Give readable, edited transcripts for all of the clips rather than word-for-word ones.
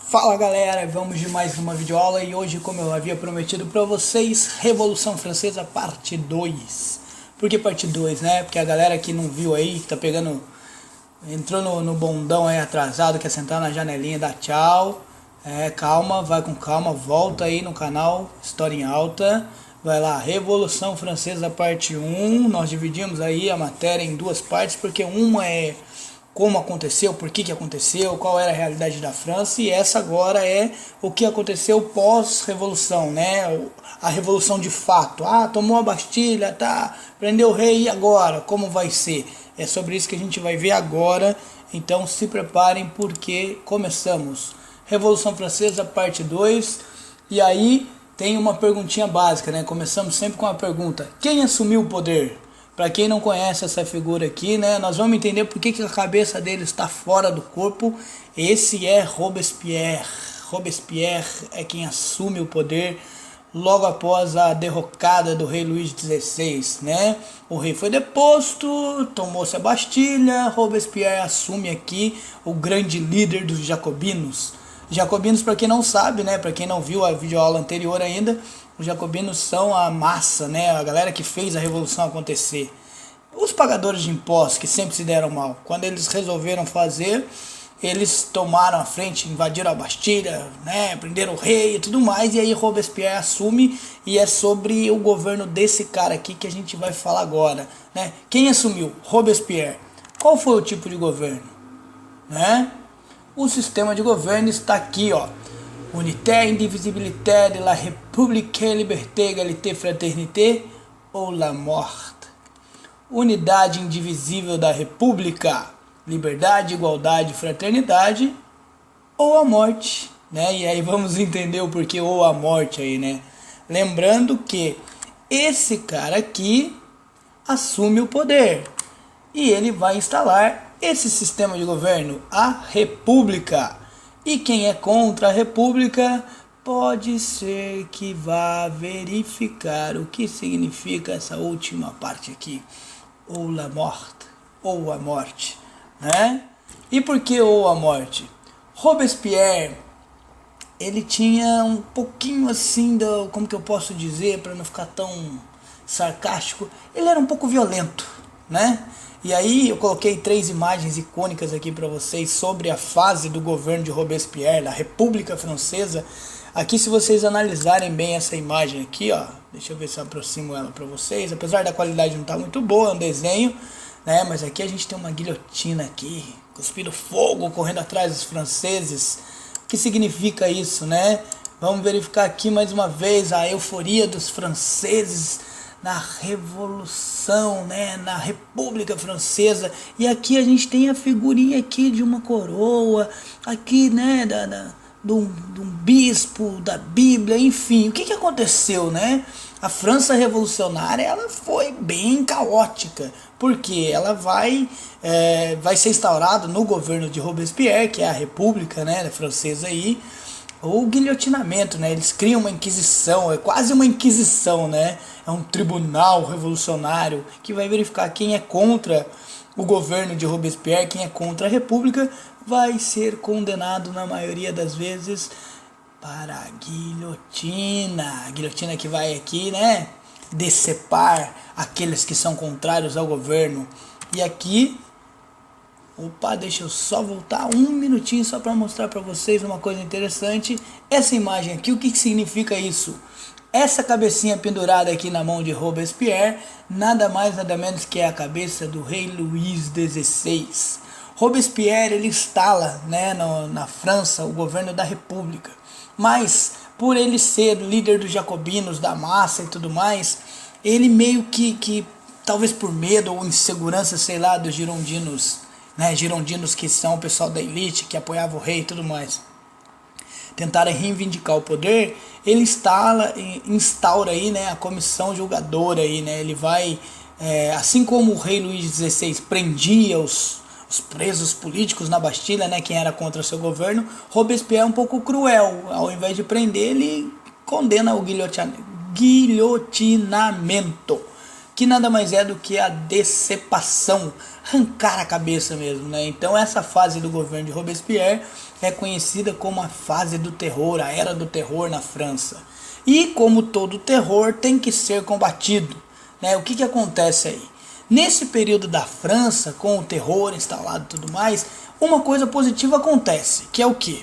Fala galera, vamos de mais uma videoaula e hoje, como eu havia prometido para vocês, Revolução Francesa parte 2. Por que parte 2, né? Porque a galera que não viu aí, que tá pegando, entrou no bondão aí atrasado, quer sentar na janelinha e dar tchau. Calma, vai com calma, volta aí no canal História em Alta. Vai lá, Revolução Francesa parte 1, nós dividimos aí a matéria em duas partes, porque uma é como aconteceu, por que aconteceu, qual era a realidade da França, e essa agora é o que aconteceu pós-revolução, né? A revolução de fato. Tomou a Bastilha, prendeu o rei, e agora? Como vai ser? É sobre isso que a gente vai ver agora, então se preparem porque começamos. Revolução Francesa, parte 2, e aí tem uma perguntinha básica, né? Começamos sempre com a pergunta: quem assumiu o poder? Para quem não conhece essa figura aqui, né, nós vamos entender por que a cabeça dele está fora do corpo. Esse é Robespierre. Robespierre é quem assume o poder logo após a derrocada do rei Luís XVI, né? O rei foi deposto, tomou-se a Bastilha, Robespierre assume aqui o grande líder dos jacobinos. Jacobinos, para quem não sabe, né, para quem não viu a videoaula anterior ainda, os jacobinos são a massa, né, a galera que fez a revolução acontecer. Os pagadores de impostos que sempre se deram mal, quando eles resolveram fazer, eles tomaram a frente, invadiram a Bastilha, né, prenderam o rei e tudo mais, e aí Robespierre assume, e é sobre o governo desse cara aqui que a gente vai falar agora, né? Quem assumiu? Robespierre. Qual foi o tipo de governo, né? O sistema de governo está aqui, ó. Unité, indivisibilité de la République, liberté, égalité, fraternité ou la mort. Unidade indivisível da República, liberdade, igualdade, fraternidade ou a morte, né? E aí vamos entender o porquê ou a morte aí, né? Lembrando que esse cara aqui assume o poder e ele vai instalar esse sistema de governo, a República. E quem é contra a República pode ser que vá verificar o que significa essa última parte aqui, ou la morte, ou a morte, né? E por que ou a morte? Robespierre, ele tinha um pouquinho assim, como que eu posso dizer, para não ficar tão sarcástico, ele era um pouco violento, né? E aí eu coloquei 3 imagens icônicas aqui para vocês sobre a fase do governo de Robespierre, da República Francesa. Aqui, se vocês analisarem bem essa imagem aqui, ó, deixa eu ver se eu aproximo ela para vocês. Apesar da qualidade não estar muito boa, é um desenho, né? Mas aqui a gente tem uma guilhotina aqui, cuspindo fogo, correndo atrás dos franceses. O que significa isso, né? Vamos verificar aqui mais uma vez a euforia dos franceses na Revolução, né, na República Francesa. E aqui a gente tem a figurinha aqui de uma coroa, aqui, né, de um bispo, da Bíblia, enfim. O que aconteceu, né? A França revolucionária, ela foi bem caótica, porque ela vai ser instaurado no governo de Robespierre, que é a República, né, francesa aí, ou guilhotinamento, né? Eles criam uma inquisição, é quase uma inquisição, né? É um tribunal revolucionário que vai verificar quem é contra o governo de Robespierre, quem é contra a República, vai ser condenado na maioria das vezes para a guilhotina. A guilhotina que vai aqui, né, decepar aqueles que são contrários ao governo. E aqui, deixa eu só voltar um minutinho só para mostrar para vocês uma coisa interessante. Essa imagem aqui, o que significa isso? Essa cabecinha pendurada aqui na mão de Robespierre, nada mais nada menos que é a cabeça do rei Luís XVI. Robespierre, ele instala, né, na França o governo da República, mas por ele ser líder dos jacobinos, da massa e tudo mais, ele meio que talvez por medo ou insegurança, sei lá, dos girondinos, né, girondinos que são o pessoal da elite, que apoiava o rei e tudo mais, tentarem reivindicar o poder, ele instaura aí, né, a comissão julgadora aí, né, ele vai, assim como o rei Luís XVI prendia os os presos políticos na Bastilha, né, quem era contra seu governo, Robespierre é um pouco cruel. Ao invés de prender, ele condena o guilhotinamento, que nada mais é do que a decepação, arrancar a cabeça mesmo, né? Então essa fase do governo de Robespierre é conhecida como a fase do terror, a era do terror na França. E como todo terror tem que ser combatido, né? O que acontece aí? Nesse período da França, com o terror instalado e tudo mais, uma coisa positiva acontece, que é o quê?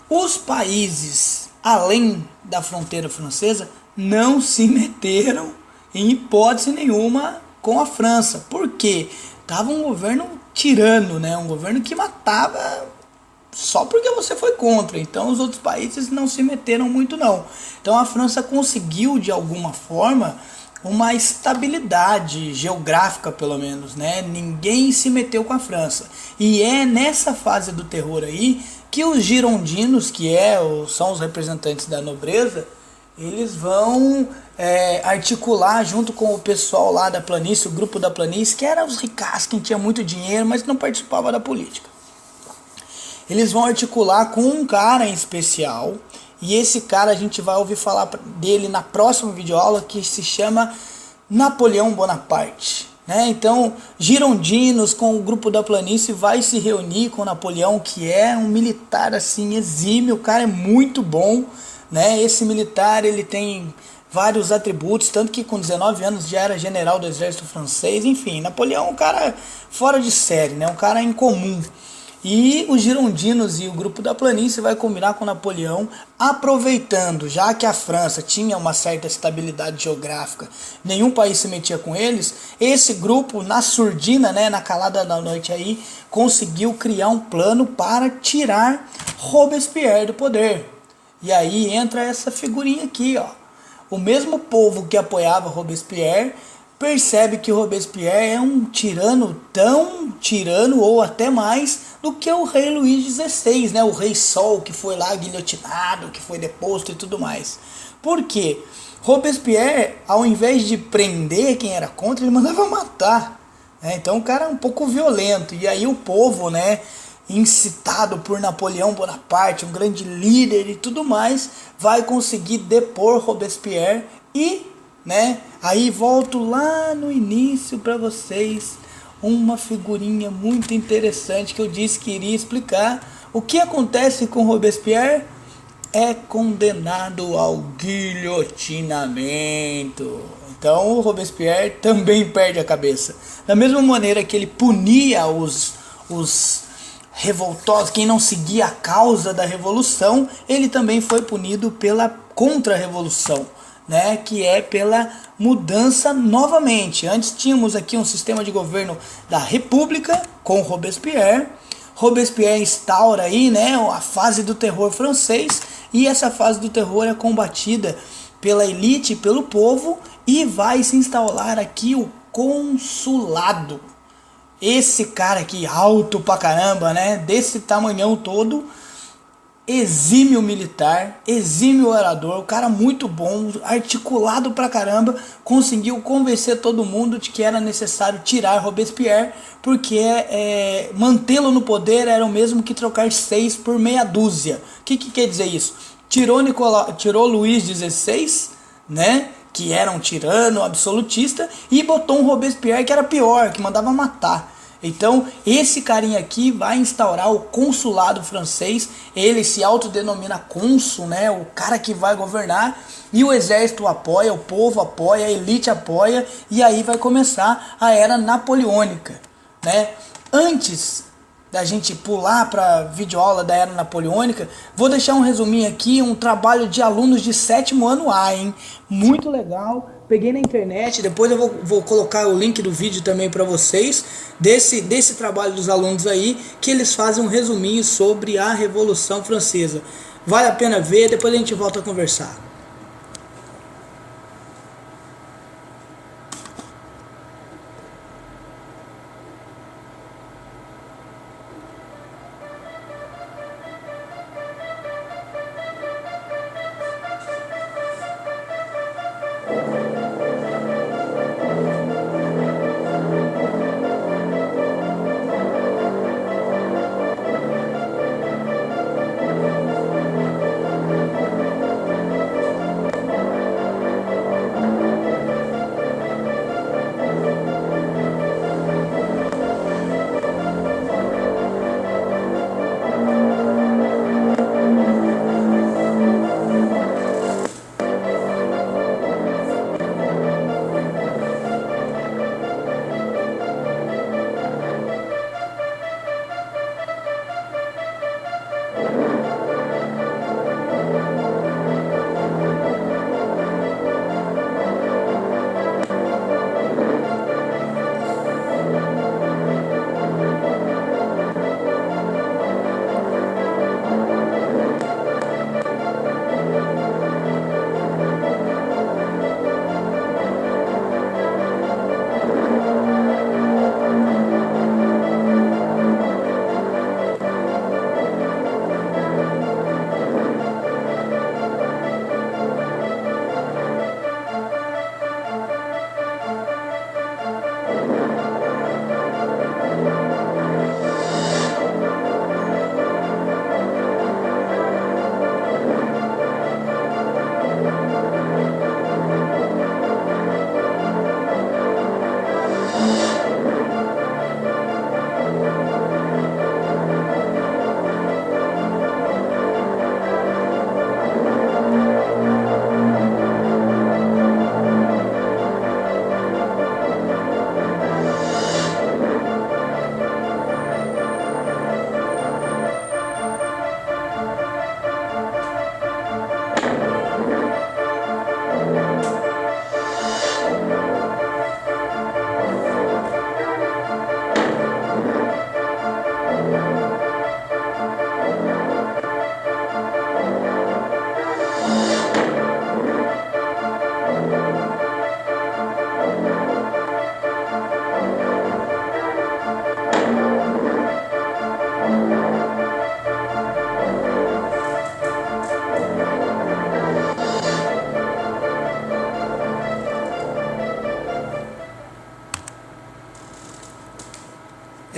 Os países além da fronteira francesa não se meteram em hipótese nenhuma com a França. Por quê? Tava um governo tirano, né? Um governo que matava só porque você foi contra. Então os outros países não se meteram muito não. Então a França conseguiu de alguma forma uma estabilidade geográfica, pelo menos, né? Ninguém se meteu com a França. E é nessa fase do terror aí que os girondinos, que são os representantes da nobreza, eles vão articular junto com o pessoal lá da planície, o grupo da planície, que eram os ricaços, quem tinha muito dinheiro, mas não participava da política. Eles vão articular com um cara em especial, e esse cara a gente vai ouvir falar dele na próxima videoaula, que se chama Napoleão Bonaparte. Né? Então, girondinos com o grupo da planície vai se reunir com Napoleão, que é um militar assim exímio, o cara é muito bom, né? Esse militar ele tem vários atributos, tanto que com 19 anos já era general do exército francês, enfim, Napoleão é um cara fora de série, né? Um cara incomum. E os girondinos e o grupo da planície vai combinar com Napoleão, aproveitando, já que a França tinha uma certa estabilidade geográfica, nenhum país se metia com eles, esse grupo, na surdina, né, na calada da noite aí, conseguiu criar um plano para tirar Robespierre do poder. E aí entra essa figurinha aqui, ó. O mesmo povo que apoiava Robespierre percebe que Robespierre é um tirano, tão tirano ou até mais do que o rei Luís XVI, né? O rei Sol, que foi lá guilhotinado, que foi deposto e tudo mais. Por quê? Robespierre, ao invés de prender quem era contra, ele mandava matar. Né? Então o cara é um pouco violento. E aí o povo, né, incitado por Napoleão Bonaparte, um grande líder e tudo mais, vai conseguir depor Robespierre e, né, aí volto lá no início para vocês uma figurinha muito interessante que eu disse que iria explicar. O que acontece com Robespierre? É condenado ao guilhotinamento. Então o Robespierre também perde a cabeça. Da mesma maneira que ele punia os revoltosos, quem não seguia a causa da revolução, ele também foi punido pela contra-revolução, né, que é pela mudança novamente. Antes tínhamos aqui um sistema de governo da República com Robespierre. Robespierre instaura aí, né, a fase do terror francês, e essa fase do terror é combatida pela elite, pelo povo, e vai se instaurar aqui o consulado. Esse cara aqui, alto pra caramba, né, desse tamanhão todo, exímio militar, exímio orador, o cara muito bom, articulado pra caramba, conseguiu convencer todo mundo de que era necessário tirar Robespierre, porque mantê-lo no poder era o mesmo que trocar 6 por meia dúzia. O que quer dizer isso? Tirou Luís XVI, né, que era um tirano absolutista, e botou um Robespierre que era pior, que mandava matar. Então esse carinha aqui vai instaurar o consulado francês, ele se autodenomina cônsul, né, o cara que vai governar, e o exército apoia, o povo apoia, a elite apoia, e aí vai começar a era napoleônica, né? Antes da gente pular para a videoaula da era napoleônica, vou deixar um resuminho aqui, um trabalho de alunos de 7º ano A, hein? Muito legal, peguei na internet, depois eu vou colocar o link do vídeo também para vocês, desse trabalho dos alunos aí, que eles fazem um resuminho sobre a Revolução Francesa. Vale a pena ver, depois a gente volta a conversar.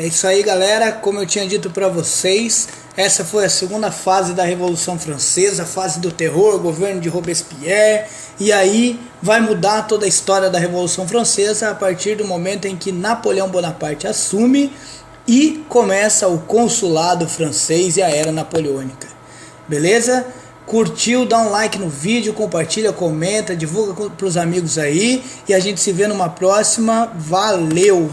É isso aí, galera. Como eu tinha dito para vocês, essa foi a segunda fase da Revolução Francesa, a fase do terror, governo de Robespierre. E aí vai mudar toda a história da Revolução Francesa a partir do momento em que Napoleão Bonaparte assume e começa o consulado francês e a era napoleônica. Beleza? Curtiu? Dá um like no vídeo, compartilha, comenta, divulga para os amigos aí. E a gente se vê numa próxima. Valeu!